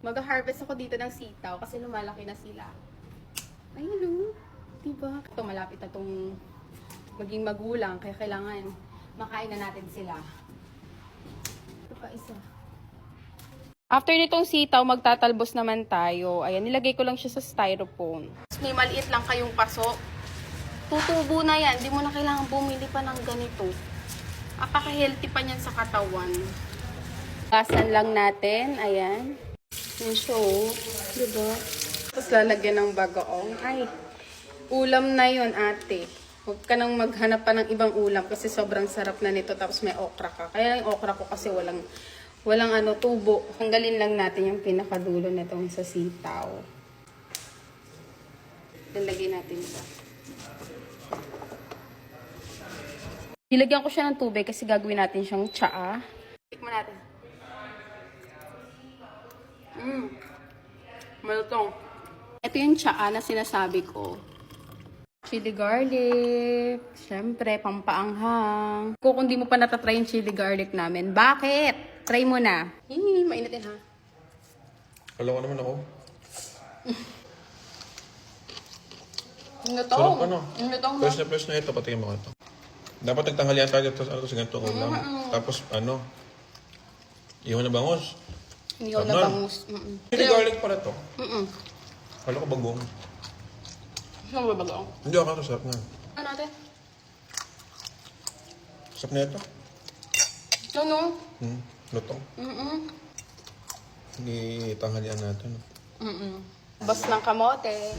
Mag-harvest ako dito ng sitaw kasi lumalaki na sila. Ayun o. Diba? Ito malapit na itong maging magulang. Kaya kailangan makain na natin sila. Ito pa isa. After nitong sitaw, magtatalbos naman tayo. Ayan, nilagay ko lang siya sa styrofoam. May maliit lang kayong paso. Tutubo na yan. Hindi mo na kailangan bumili pa ng ganito. Apaka-healthy pa niyan sa katawan. Basan lang natin. Ayan. Yung show. Diba? Tapos lalagyan ng bagoong. Ay, ulam na yon ate. Huwag ka nang maghanap pa ng ibang ulam kasi sobrang sarap na nito. Tapos may okra ka. Kaya yung okra ko kasi walang tubo. Tanggalin lang natin yung pinakadulo nitong sa sitaw. Lalagyan natin ito. Ilagyan ko siya ng tubig kasi gagawin natin siyang tsaa. Tikman natin. Malutong. Ito yung tsaa na sinasabi ko. Chili garlic. Siyempre, pampaanghang. Kung hindi mo pa natatry yung chili garlic namin, bakit? Try mo na. Mainit din ha. Alam ko naman ako. Lutong. Sarap ano. Lutong mo. Fresh na ito. Patingin mo ito. Dapat nagtanghalian tayo sa ganitong ulam. Tapos iho na bangus. Hindi ko na bangus. Chili garlic pala to. Kala ko bagong. Saan ba bagoong? Hindi ako ito. Sarap na. Ano natin? Sarap na ito. No. Lutong. Hindi tanghalian natin. Bas ng kamote.